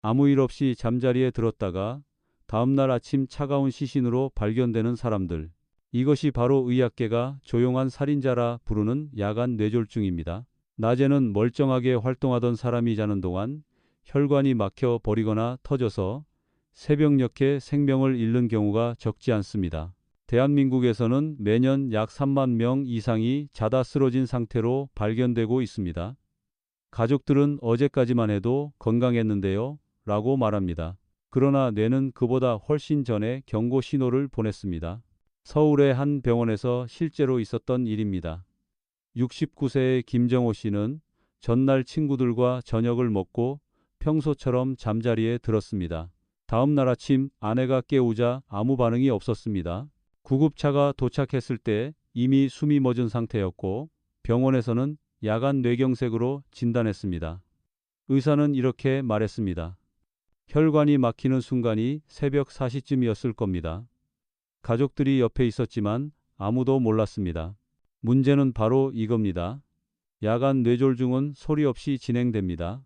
아무 일 없이 잠자리에 들었다가 다음날 아침 차가운 시신으로 발견되는 사람들. 이것이 바로 의학계가 조용한 살인자라 부르는 야간 뇌졸중입니다. 낮에는 멀쩡하게 활동하던 사람이 자는 동안 혈관이 막혀 버리거나 터져서 새벽녘에 생명을 잃는 경우가 적지 않습니다. 대한민국에서는 매년 약 3만 명 이상이 자다 쓰러진 상태로 발견되고 있습니다. 가족들은 어제까지만 해도 건강했는데요 라고 말합니다. 그러나 뇌는 그보다 훨씬 전에 경고 신호를 보냈습니다. 서울의 한 병원에서 실제로 있었던 일입니다. 69세의 김정호 씨는 전날 친구들과 저녁을 먹고 평소처럼 잠자리에 들었습니다. 다음 날 아침 아내가 깨우자 아무 반응이 없었습니다. 구급차가 도착했을 때 이미 숨이 멎은 상태였고 병원에서는 야간 뇌경색으로 진단했습니다. 의사는 이렇게 말했습니다. 혈관이 막히는 순간이 새벽 4시쯤이었을 겁니다. 가족들이 옆에 있었지만 아무도 몰랐습니다. 문제는 바로 이겁니다. 야간 뇌졸중은 소리 없이 진행됩니다.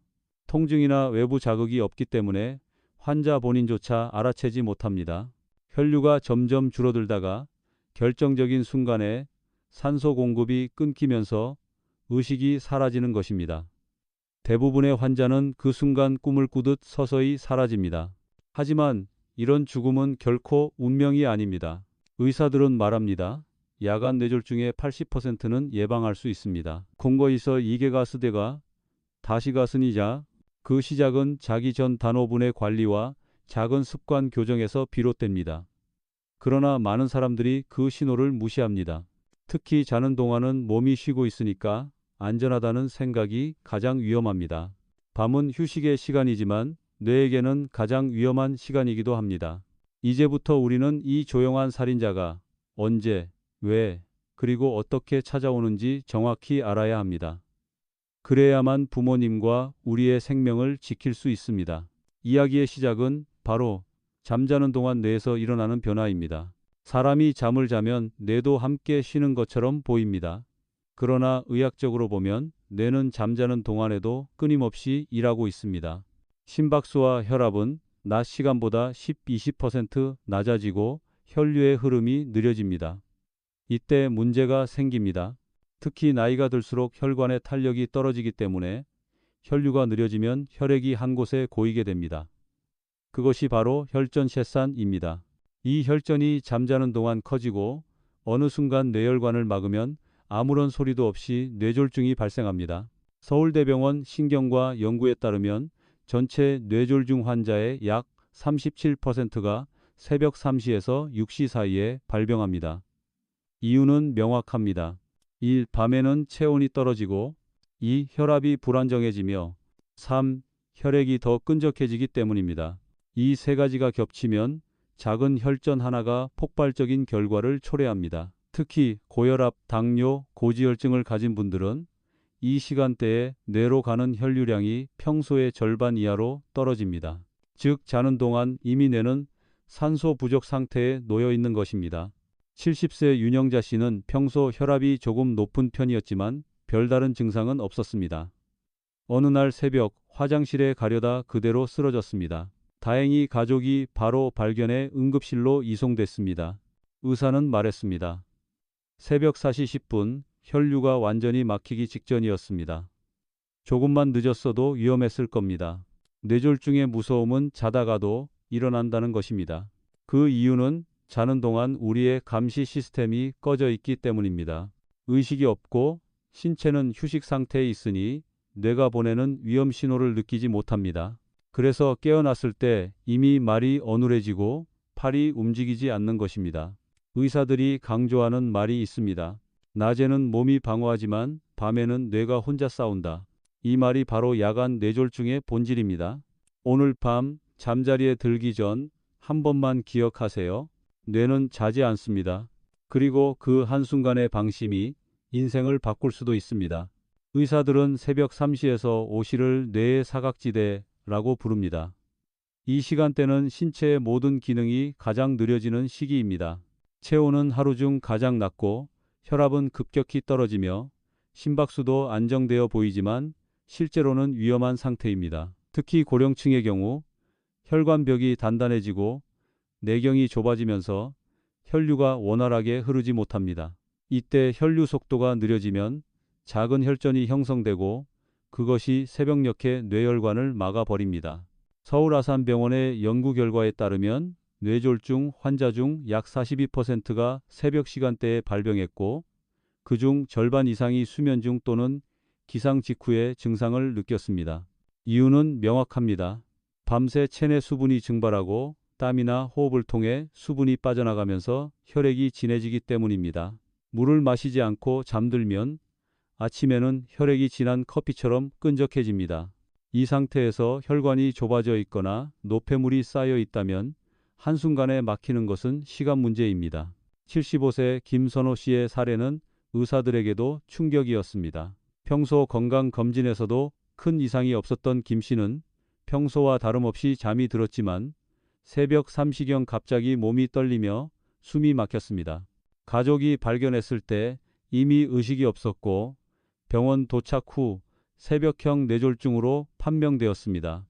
통증이나 외부 자극이 없기 때문에 환자 본인조차 알아채지 못합니다. 혈류가 점점 줄어들다가 결정적인 순간에 산소 공급이 끊기면서 의식이 사라지는 것입니다. 대부분의 환자는 그 순간 꿈을 꾸듯 서서히 사라집니다. 하지만 이런 죽음은 결코 운명이 아닙니다. 의사들은 말합니다. 야간 뇌졸중의 80%는 예방할 수 있습니다. 공거에서 이계가스대가 다시가스니자 그 시작은 자기 전 단오분의 관리와 작은 습관 교정에서 비롯됩니다. 그러나 많은 사람들이 그 신호를 무시합니다. 특히 자는 동안은 몸이 쉬고 있으니까 안전하다는 생각이 가장 위험합니다. 밤은 휴식의 시간이지만 뇌에게는 가장 위험한 시간이기도 합니다. 이제부터 우리는 이 조용한 살인자가 언제, 왜, 그리고 어떻게 찾아오는지 정확히 알아야 합니다. 그래야만 부모님과 우리의 생명을 지킬 수 있습니다. 이야기의 시작은 바로 잠자는 동안 뇌에서 일어나는 변화입니다. 사람이 잠을 자면 뇌도 함께 쉬는 것처럼 보입니다. 그러나 의학적으로 보면 뇌는 잠자는 동안에도 끊임없이 일하고 있습니다. 심박수와 혈압은 낮 시간보다 10-20% 낮아지고 혈류의 흐름이 느려집니다. 이때 문제가 생깁니다. 특히 나이가 들수록 혈관의 탄력이 떨어지기 때문에 혈류가 느려지면 혈액이 한 곳에 고이게 됩니다. 그것이 바로 혈전쇠산입니다. 이 혈전이 잠자는 동안 커지고 어느 순간 뇌혈관을 막으면 아무런 소리도 없이 뇌졸중이 발생합니다. 서울대병원 신경과 연구에 따르면 전체 뇌졸중 환자의 약 37%가 새벽 3시에서 6시 사이에 발병합니다. 이유는 명확합니다. 1. 밤에는 체온이 떨어지고 2. 혈압이 불안정해지며 3. 혈액이 더 끈적해지기 때문입니다. 이 세 가지가 겹치면 작은 혈전 하나가 폭발적인 결과를 초래합니다. 특히 고혈압, 당뇨, 고지혈증을 가진 분들은 이 시간대에 뇌로 가는 혈류량이 평소의 절반 이하로 떨어집니다. 즉 자는 동안 이미 뇌는 산소 부족 상태에 놓여 있는 것입니다. 70세 윤영자 씨는 평소 혈압이 조금 높은 편이었지만 별다른 증상은 없었습니다. 어느 날 새벽 화장실에 가려다 그대로 쓰러졌습니다. 다행히 가족이 바로 발견해 응급실로 이송됐습니다. 의사는 말했습니다. 새벽 4시 10분 혈류가 완전히 막히기 직전이었습니다. 조금만 늦었어도 위험했을 겁니다. 뇌졸중의 무서움은 자다가도 일어난다는 것입니다. 그 이유는 자는 동안 우리의 감시 시스템이 꺼져 있기 때문입니다. 의식이 없고 신체는 휴식 상태에 있으니 뇌가 보내는 위험 신호를 느끼지 못합니다. 그래서 깨어났을 때 이미 말이 어눌해지고 팔이 움직이지 않는 것입니다. 의사들이 강조하는 말이 있습니다. 낮에는 몸이 방어하지만 밤에는 뇌가 혼자 싸운다. 이 말이 바로 야간 뇌졸중의 본질입니다. 오늘 밤 잠자리에 들기 전 한 번만 기억하세요. 뇌는 자지 않습니다. 그리고 그 한순간의 방심이 인생을 바꿀 수도 있습니다. 의사들은 새벽 3시에서 5시를 뇌의 사각지대라고 부릅니다. 이 시간대는 신체의 모든 기능이 가장 느려지는 시기입니다. 체온은 하루 중 가장 낮고 혈압은 급격히 떨어지며 심박수도 안정되어 보이지만 실제로는 위험한 상태입니다. 특히 고령층의 경우 혈관벽이 단단해지고 내경이 좁아지면서 혈류가 원활하게 흐르지 못합니다. 이때 혈류 속도가 느려지면 작은 혈전이 형성되고 그것이 새벽녘에 뇌혈관을 막아버립니다. 서울아산병원의 연구 결과에 따르면 뇌졸중 환자 중 약 42%가 새벽 시간대에 발병했고 그중 절반 이상이 수면 중 또는 기상 직후에 증상을 느꼈습니다. 이유는 명확합니다. 밤새 체내 수분이 증발하고 땀이나 호흡을 통해 수분이 빠져나가면서 혈액이 진해지기 때문입니다. 물을 마시지 않고 잠들면 아침에는 혈액이 진한 커피처럼 끈적해집니다. 이 상태에서 혈관이 좁아져 있거나 노폐물이 쌓여 있다면 한순간에 막히는 것은 시간 문제입니다. 75세 김선호 씨의 사례는 의사들에게도 충격이었습니다. 평소 건강검진에서도 큰 이상이 없었던 김 씨는 평소와 다름없이 잠이 들었지만 새벽 3시경 갑자기 몸이 떨리며 숨이 막혔습니다. 가족이 발견했을 때 이미 의식이 없었고 병원 도착 후 새벽형 뇌졸중으로 판명되었습니다.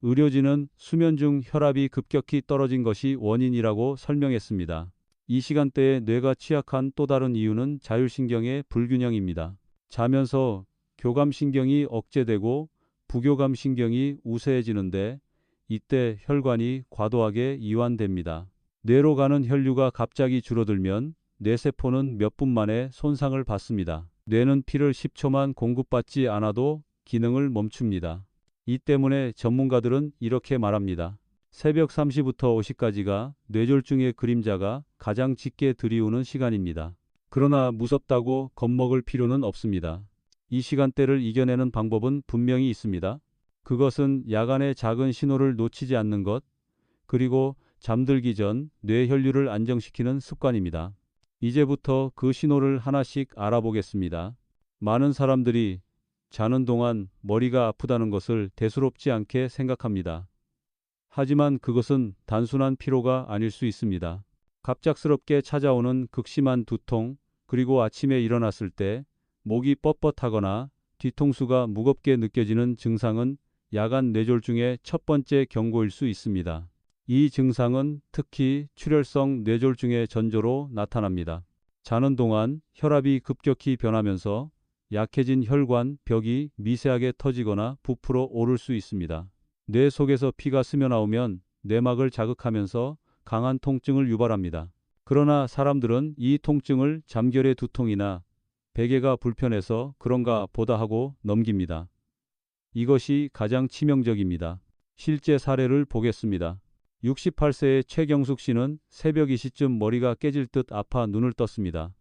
의료진은 수면 중 혈압이 급격히 떨어진 것이 원인이라고 설명했습니다. 이 시간대에 뇌가 취약한 또 다른 이유는 자율신경의 불균형입니다. 자면서 교감신경이 억제되고 부교감신경이 우세해지는데 이때 혈관이 과도하게 이완됩니다. 뇌로 가는 혈류가 갑자기 줄어들면 뇌세포는 몇 분 만에 손상을 받습니다. 뇌는 피를 10초만 공급받지 않아도 기능을 멈춥니다. 이 때문에 전문가들은 이렇게 말합니다. 새벽 3시부터 5시까지가 뇌졸중의 그림자가 가장 짙게 들이우는 시간입니다. 그러나 무섭다고 겁먹을 필요는 없습니다. 이 시간대를 이겨내는 방법은 분명히 있습니다. 그것은 야간에 작은 신호를 놓치지 않는 것, 그리고 잠들기 전 뇌혈류를 안정시키는 습관입니다. 이제부터 그 신호를 하나씩 알아보겠습니다. 많은 사람들이 자는 동안 머리가 아프다는 것을 대수롭지 않게 생각합니다. 하지만 그것은 단순한 피로가 아닐 수 있습니다. 갑작스럽게 찾아오는 극심한 두통, 그리고 아침에 일어났을 때 목이 뻣뻣하거나 뒤통수가 무겁게 느껴지는 증상은 야간 뇌졸중의 첫 번째 경고일 수 있습니다. 이 증상은 특히 출혈성 뇌졸중의 전조로 나타납니다. 자는 동안 혈압이 급격히 변하면서 약해진 혈관 벽이 미세하게 터지거나 부풀어 오를 수 있습니다. 뇌 속에서 피가 스며나오면 뇌막을 자극하면서 강한 통증을 유발합니다. 그러나 사람들은 이 통증을 잠결의 두통이나 베개가 불편해서 그런가 보다 하고 넘깁니다. 이것이 가장 치명적입니다. 실제 사례를 보겠습니다. 68세의 최경숙 씨는 새벽 2시쯤 머리가 깨질 듯 아파 눈을 떴습니다.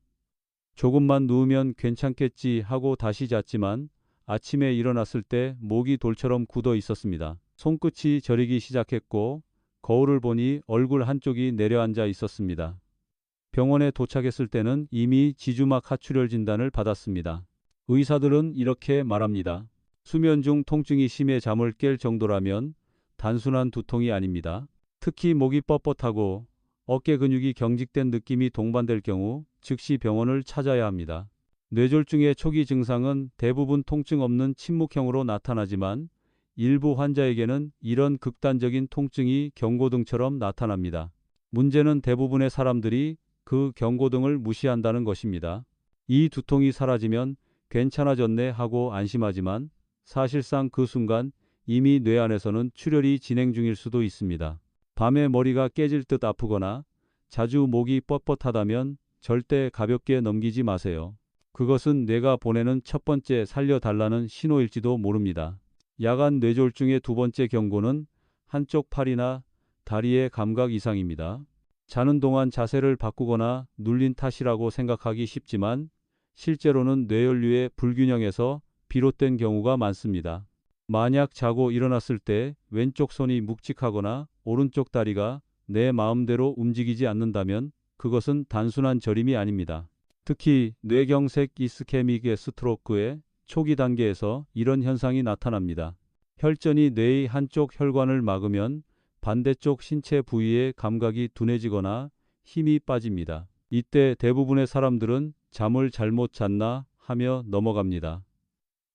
조금만 누우면 괜찮겠지 하고 다시 잤지만 아침에 일어났을 때 목이 돌처럼 굳어 있었습니다. 손끝이 저리기 시작했고 거울을 보니 얼굴 한쪽이 내려앉아 있었습니다. 병원에 도착했을 때는 이미 지주막 하출혈 진단을 받았습니다. 의사들은 이렇게 말합니다. 수면 중 통증이 심해 잠을 깰 정도라면 단순한 두통이 아닙니다. 특히 목이 뻣뻣하고 어깨 근육이 경직된 느낌이 동반될 경우 즉시 병원을 찾아야 합니다. 뇌졸중의 초기 증상은 대부분 통증 없는 침묵형으로 나타나지만 일부 환자에게는 이런 극단적인 통증이 경고등처럼 나타납니다. 문제는 대부분의 사람들이 그 경고등을 무시한다는 것입니다. 이 두통이 사라지면 괜찮아졌네 하고 안심하지만 사실상 그 순간 이미 뇌 안에서는 출혈이 진행 중일 수도 있습니다. 밤에 머리가 깨질 듯 아프거나 자주 목이 뻣뻣하다면 절대 가볍게 넘기지 마세요. 그것은 뇌가 보내는 첫 번째 살려달라는 신호일지도 모릅니다. 야간 뇌졸중의 두 번째 경고는 한쪽 팔이나 다리의 감각 이상입니다. 자는 동안 자세를 바꾸거나 눌린 탓이라고 생각하기 쉽지만 실제로는 뇌혈류의 불균형에서 비롯된 경우가 많습니다. 만약 자고 일어났을 때 왼쪽 손이 묵직하거나 오른쪽 다리가 내 마음대로 움직이지 않는다면 그것은 단순한 저림이 아닙니다. 특히 뇌경색 이스케믹의 스트로크의 초기 단계에서 이런 현상이 나타납니다. 혈전이 뇌의 한쪽 혈관을 막으면 반대쪽 신체 부위의 감각이 둔해지거나 힘이 빠집니다. 이때 대부분의 사람들은 잠을 잘못 잤나 하며 넘어갑니다.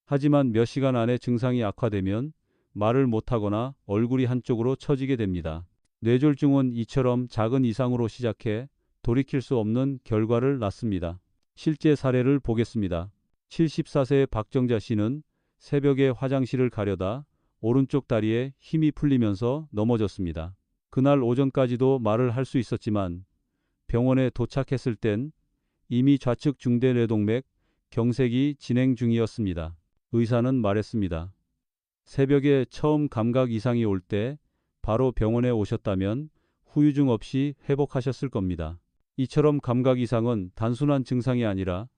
하지만 몇 시간 안에 증상이 악화되면 말을 못하거나 얼굴이 한쪽으로 처지게 됩니다. 뇌졸중은 이처럼 작은 이상으로 시작해 돌이킬 수 없는 결과를 낳습니다. 실제 사례를 보겠습니다. 74세의 박정자 씨는 새벽에 화장실을 가려다 오른쪽 다리에 힘이 풀리면서 넘어졌습니다. 그날 오전까지도 말을 할 수 있었지만 병원에 도착했을 땐 이미 좌측 중대뇌동맥 경색이 진행 중이었습니다. 의사는 말했습니다. 새벽에 처음 감각 이상이 올 때 바로 병원에 오셨다면 후유증 없이 회복하셨을 겁니다. 이처럼 감각 이상은 단순한 증상이 아니라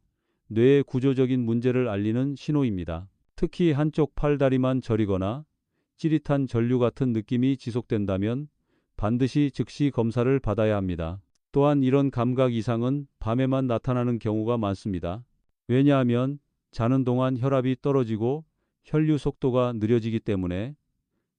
뇌의 구조적인 문제를 알리는 신호입니다. 특히 한쪽 팔다리만 저리거나 찌릿한 전류 같은 느낌이 지속된다면 반드시 즉시 검사를 받아야 합니다. 또한 이런 감각 이상은 밤에만 나타나는 경우가 많습니다. 왜냐하면 자는 동안 혈압이 떨어지고 혈류 속도가 느려지기 때문에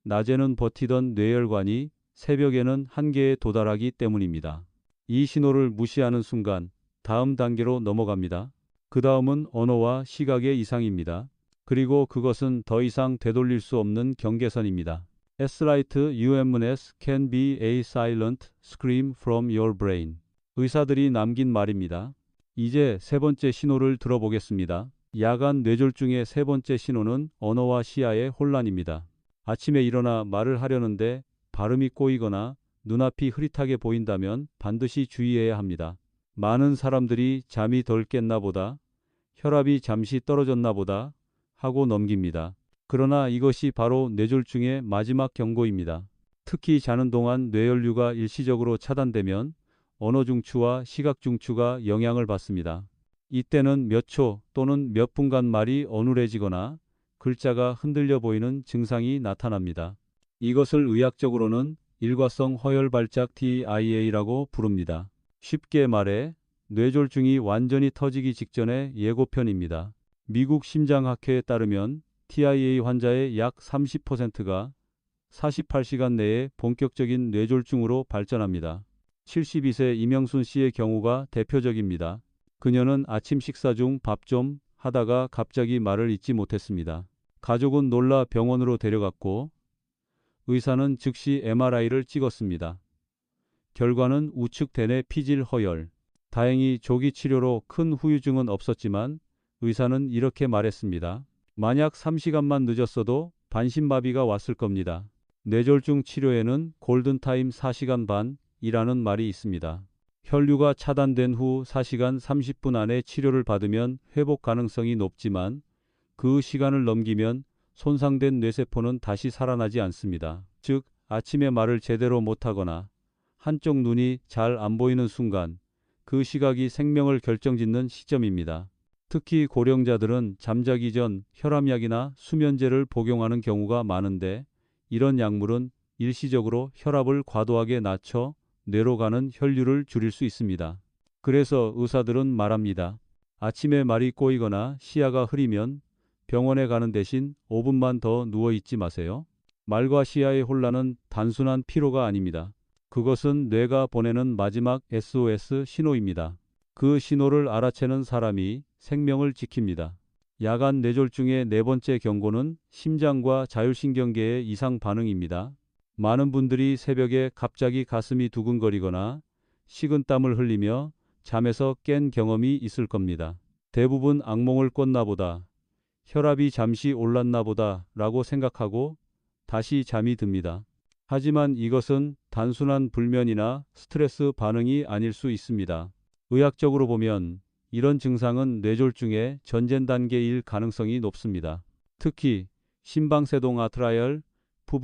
낮에는 버티던 뇌혈관이 새벽에는 한계에 도달하기 때문입니다. 이 신호를 무시하는 순간 다음 단계로 넘어갑니다. 그 다음은 언어와 시각의 이상입니다. 그리고 그것은 더 이상 되돌릴 수 없는 경계선입니다. Slight UMNS can be a silent scream from your brain. 의사들이 남긴 말입니다. 이제 세 번째 신호를 들어보겠습니다. 야간 뇌졸중의 세 번째 신호는 언어와 시야의 혼란입니다. 아침에 일어나 말을 하려는데 발음이 꼬이거나 눈앞이 흐릿하게 보인다면 반드시 주의해야 합니다. 많은 사람들이 잠이 덜 깼나 보다, 혈압이 잠시 떨어졌나 보다 하고 넘깁니다. 그러나 이것이 바로 뇌졸중의 마지막 경고입니다. 특히 자는 동안 뇌혈류가 일시적으로 차단되면 언어 중추와 시각 중추가 영향을 받습니다. 이때는 몇 초 또는 몇 분간 말이 어눌해지거나 글자가 흔들려 보이는 증상이 나타납니다. 이것을 의학적으로는 일과성 허혈 발작 TIA라고 부릅니다. 쉽게 말해 뇌졸중이 완전히 터지기 직전의 예고편입니다. 미국 심장학회에 따르면 TIA 환자의 약 30%가 48시간 내에 본격적인 뇌졸중으로 발전합니다. 72세 이명순 씨의 경우가 대표적입니다. 그녀는 아침 식사 중 밥 좀 하다가 갑자기 말을 잇지 못했습니다. 가족은 놀라 병원으로 데려갔고 의사는 즉시 MRI를 찍었습니다. 결과는 우측 대뇌 피질 허혈. 다행히 조기 치료로 큰 후유증은 없었지만 의사는 이렇게 말했습니다. 만약 3시간만 늦었어도 반신마비가 왔을 겁니다. 뇌졸중 치료에는 골든타임 4시간 반이라는 말이 있습니다. 혈류가 차단된 후 4시간 30분 안에 치료를 받으면 회복 가능성이 높지만 그 시간을 넘기면 손상된 뇌세포는 다시 살아나지 않습니다. 즉, 아침에 말을 제대로 못하거나 한쪽 눈이 잘 안 보이는 순간 그 시각이 생명을 결정짓는 시점입니다. 특히 고령자들은 잠자기 전 혈압약이나 수면제를 복용하는 경우가 많은데 이런 약물은 일시적으로 혈압을 과도하게 낮춰 뇌로 가는 혈류를 줄일 수 있습니다. 그래서 의사들은 말합니다. 아침에 말이 꼬이거나 시야가 흐리면 병원에 가는 대신 5분만 더 누워있지 마세요. 말과 시야의 혼란은 단순한 피로가 아닙니다. 그것은 뇌가 보내는 마지막 SOS 신호입니다. 그 신호를 알아채는 사람이 생명을 지킵니다. 야간 뇌졸중의 네 번째 경고는 심장과 자율신경계의 이상 반응입니다. 많은 분들이 새벽에 갑자기 가슴이 두근거리거나 식은땀을 흘리며 잠에서 깬 경험이 있을 겁니다. 대부분 악몽을 꿨나 보다, 혈압이 잠시 올랐나 보다 라고 생각하고 다시 잠이 듭니다. 하지만 이것은 단순한 불면이나 스트레스 반응이 아닐 수 있습니다. 의학적으로 보면 이런 증상은 뇌졸중의 전젠 단계일 가능성이 높습니다. 특히 심방세동 아트라이얼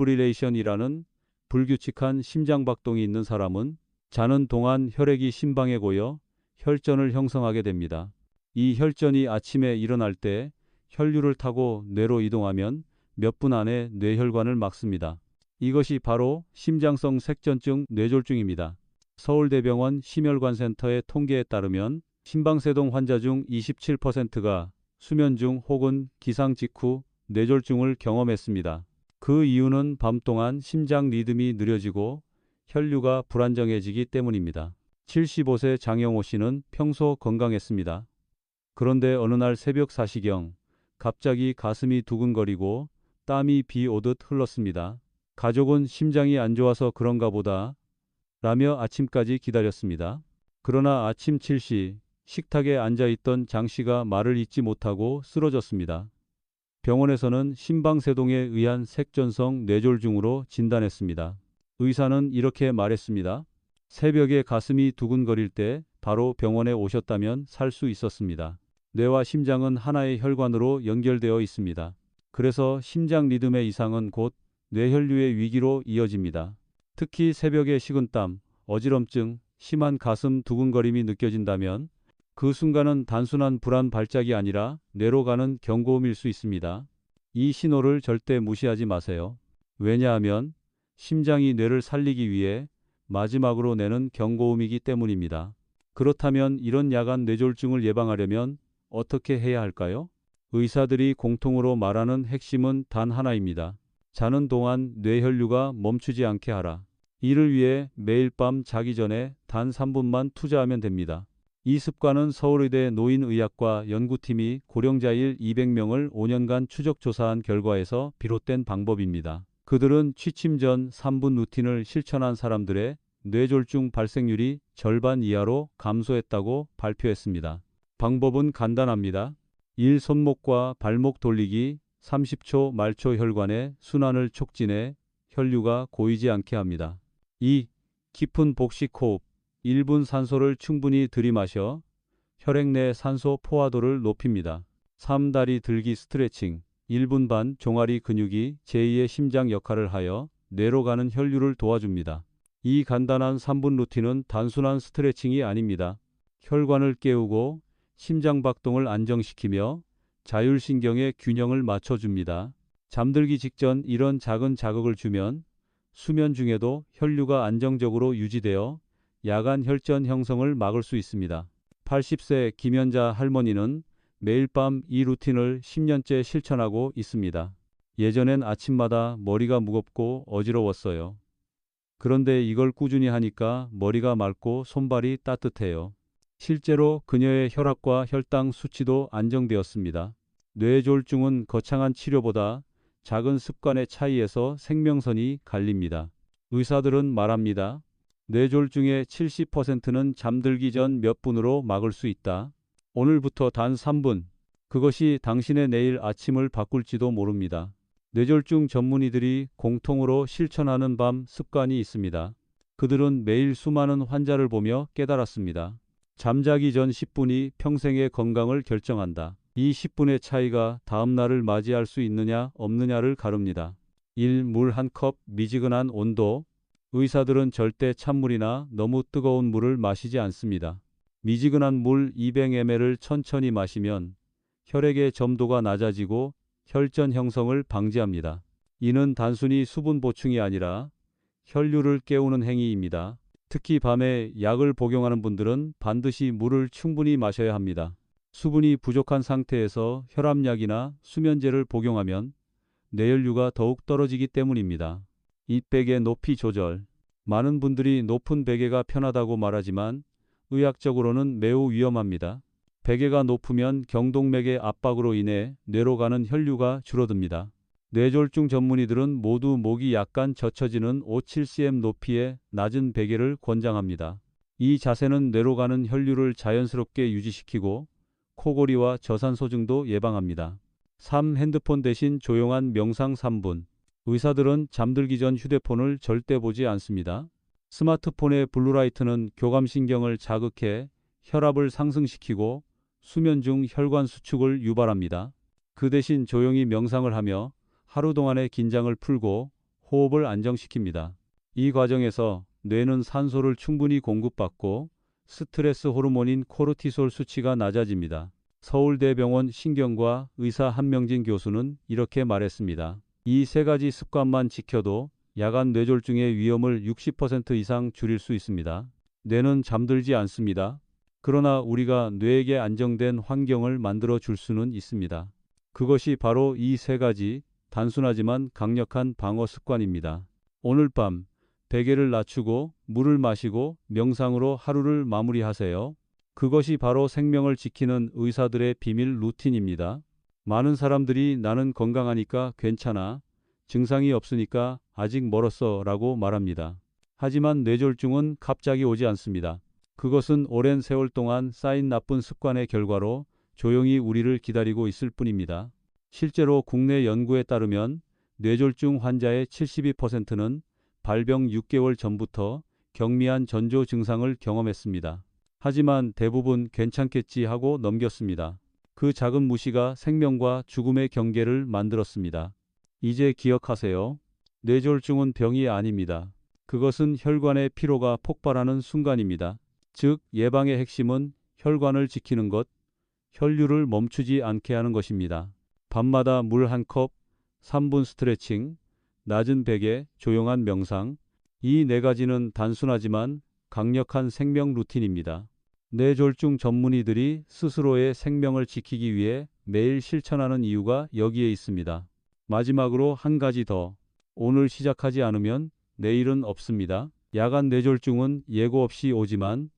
피브릴레이션이라는 불규칙한 심장박동이 있는 사람은 자는 동안 혈액이 심방에 고여 혈전을 형성하게 됩니다. 이 혈전이 아침에 일어날 때 혈류를 타고 뇌로 이동하면 몇 분 안에 뇌혈관을 막습니다. 이것이 바로 심장성 색전증 뇌졸중입니다. 서울대병원 심혈관센터의 통계에 따르면 심방세동 환자 중 27%가 수면 중 혹은 기상 직후 뇌졸중을 경험했습니다. 그 이유는 밤 동안 심장 리듬이 느려지고 혈류가 불안정해지기 때문입니다. 75세 장영호 씨는 평소 건강했습니다. 그런데 어느 날 새벽 4시경 갑자기 가슴이 두근거리고 땀이 비 오듯 흘렀습니다. 가족은 심장이 안 좋아서 그런가 보다 라며 아침까지 기다렸습니다. 그러나 아침 7시 식탁에 앉아있던 장 씨가 말을 잇지 못하고 쓰러졌습니다. 병원에서는 심방세동에 의한 색전성 뇌졸중으로 진단했습니다. 의사는 이렇게 말했습니다. 새벽에 가슴이 두근거릴 때 바로 병원에 오셨다면 살 수 있었습니다. 뇌와 심장은 하나의 혈관으로 연결되어 있습니다. 그래서 심장 리듬의 이상은 곧 뇌혈류의 위기로 이어집니다. 특히 새벽에 식은땀, 어지럼증, 심한 가슴 두근거림이 느껴진다면 그 순간은 단순한 불안 발작이 아니라 뇌로 가는 경고음일 수 있습니다. 이 신호를 절대 무시하지 마세요. 왜냐하면 심장이 뇌를 살리기 위해 마지막으로 내는 경고음이기 때문입니다. 그렇다면 이런 야간 뇌졸중을 예방하려면 어떻게 해야 할까요? 의사들이 공통으로 말하는 핵심은 단 하나입니다. 자는 동안 뇌혈류가 멈추지 않게 하라. 이를 위해 매일 밤 자기 전에 단 3분만 투자하면 됩니다. 이 습관은 서울의대 노인의학과 연구팀이 고령자일 200명을 5년간 추적 조사한 결과에서 비롯된 방법입니다. 그들은 취침 전 3분 루틴을 실천한 사람들의 뇌졸중 발생률이 절반 이하로 감소했다고 발표했습니다. 방법은 간단합니다. 1. 손목과 발목 돌리기 30초 말초 혈관의 순환을 촉진해 혈류가 고이지 않게 합니다. 2. 깊은 복식 호흡 1분 산소를 충분히 들이마셔 혈액 내 산소 포화도를 높입니다. 3. 다리 들기 스트레칭 1분 반 종아리 근육이 제2의 심장 역할을 하여 뇌로 가는 혈류를 도와줍니다. 이 간단한 3분 루틴은 단순한 스트레칭이 아닙니다. 혈관을 깨우고 심장 박동을 안정시키며 자율신경의 균형을 맞춰줍니다. 잠들기 직전 이런 작은 자극을 주면 수면 중에도 혈류가 안정적으로 유지되어 야간 혈전 형성을 막을 수 있습니다. 80세 김연자 할머니는 매일 밤 이 루틴을 10년째 실천하고 있습니다. 예전엔 아침마다 머리가 무겁고 어지러웠어요. 그런데 이걸 꾸준히 하니까 머리가 맑고 손발이 따뜻해요. 실제로 그녀의 혈압과 혈당 수치도 안정되었습니다. 뇌졸중은 거창한 치료보다 작은 습관의 차이에서 생명선이 갈립니다. 의사들은 말합니다. 뇌졸중의 70%는 잠들기 전 몇 분으로 막을 수 있다. 오늘부터 단 3분. 그것이 당신의 내일 아침을 바꿀지도 모릅니다. 뇌졸중 전문의들이 공통으로 실천하는 밤 습관이 있습니다. 그들은 매일 수많은 환자를 보며 깨달았습니다. 잠자기 전 10분이 평생의 건강을 결정한다. 이 10분의 차이가 다음 날을 맞이할 수 있느냐 없느냐를 가릅니다. 1. 물 한 컵 미지근한 온도. 의사들은 절대 찬물이나 너무 뜨거운 물을 마시지 않습니다. 미지근한 물 200ml를 천천히 마시면 혈액의 점도가 낮아지고 혈전 형성을 방지합니다. 이는 단순히 수분 보충이 아니라 혈류를 깨우는 행위입니다. 특히 밤에 약을 복용하는 분들은 반드시 물을 충분히 마셔야 합니다. 수분이 부족한 상태에서 혈압약이나 수면제를 복용하면 뇌혈류가 더욱 떨어지기 때문입니다. 이 베개 높이 조절. 많은 분들이 높은 베개가 편하다고 말하지만 의학적으로는 매우 위험합니다. 베개가 높으면 경동맥의 압박으로 인해 뇌로 가는 혈류가 줄어듭니다. 뇌졸중 전문의들은 모두 목이 약간 젖혀지는 5-7cm 높이의 낮은 베개를 권장합니다. 이 자세는 뇌로 가는 혈류를 자연스럽게 유지시키고 코골이와 저산소증도 예방합니다. 3. 핸드폰 대신 조용한 명상 3분. 의사들은 잠들기 전 휴대폰을 절대 보지 않습니다. 스마트폰의 블루라이트는 교감신경을 자극해 혈압을 상승시키고 수면 중 혈관 수축을 유발합니다. 그 대신 조용히 명상을 하며 하루 동안의 긴장을 풀고 호흡을 안정시킵니다. 이 과정에서 뇌는 산소를 충분히 공급받고 스트레스 호르몬인 코르티솔 수치가 낮아집니다. 서울대병원 신경과 의사 한명진 교수는 이렇게 말했습니다. 이 세 가지 습관만 지켜도 야간 뇌졸중의 위험을 60% 이상 줄일 수 있습니다. 뇌는 잠들지 않습니다. 그러나 우리가 뇌에게 안정된 환경을 만들어 줄 수는 있습니다. 그것이 바로 이 세 가지 단순하지만 강력한 방어 습관입니다. 오늘 밤 베개를 낮추고 물을 마시고 명상으로 하루를 마무리하세요. 그것이 바로 생명을 지키는 의사들의 비밀 루틴입니다. 많은 사람들이 나는 건강하니까 괜찮아. 증상이 없으니까 아직 멀었어 라고 말합니다. 하지만 뇌졸중은 갑자기 오지 않습니다. 그것은 오랜 세월 동안 쌓인 나쁜 습관의 결과로 조용히 우리를 기다리고 있을 뿐입니다. 실제로 국내 연구에 따르면 뇌졸중 환자의 72%는 발병 6개월 전부터 경미한 전조 증상을 경험했습니다. 하지만 대부분 괜찮겠지 하고 넘겼습니다. 그 작은 무시가 생명과 죽음의 경계를 만들었습니다. 이제 기억하세요. 뇌졸중은 병이 아닙니다. 그것은 혈관의 피로가 폭발하는 순간입니다. 즉, 예방의 핵심은 혈관을 지키는 것, 혈류를 멈추지 않게 하는 것입니다. 밤마다 물 한 컵, 3분 스트레칭, 낮은 베개, 조용한 명상. 이 네 가지는 단순하지만 강력한 생명 루틴입니다. 뇌졸중 전문의들이 스스로의 생명을 지키기 위해 매일 실천하는 이유가 여기에 있습니다. 마지막으로 한 가지 더. 오늘 시작하지 않으면 내일은 없습니다. 야간 뇌졸중은 예고 없이 오지만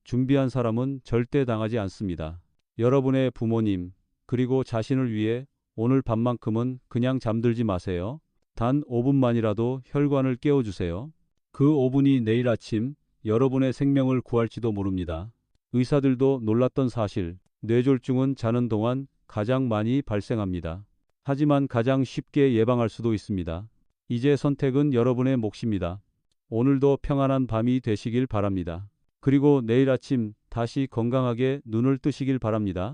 준비한 사람은 절대 당하지 않습니다. 여러분의 부모님, 그리고 자신을 위해 오늘 밤만큼은 그냥 잠들지 마세요. 단 5분만이라도 혈관을 깨워주세요. 그 5분이 내일 아침 여러분의 생명을 구할지도 모릅니다. 의사들도 놀랐던 사실, 뇌졸중은 자는 동안 가장 많이 발생합니다. 하지만 가장 쉽게 예방할 수도 있습니다. 이제 선택은 여러분의 몫입니다. 오늘도 평안한 밤이 되시길 바랍니다. 그리고 내일 아침 다시 건강하게 눈을 뜨시길 바랍니다.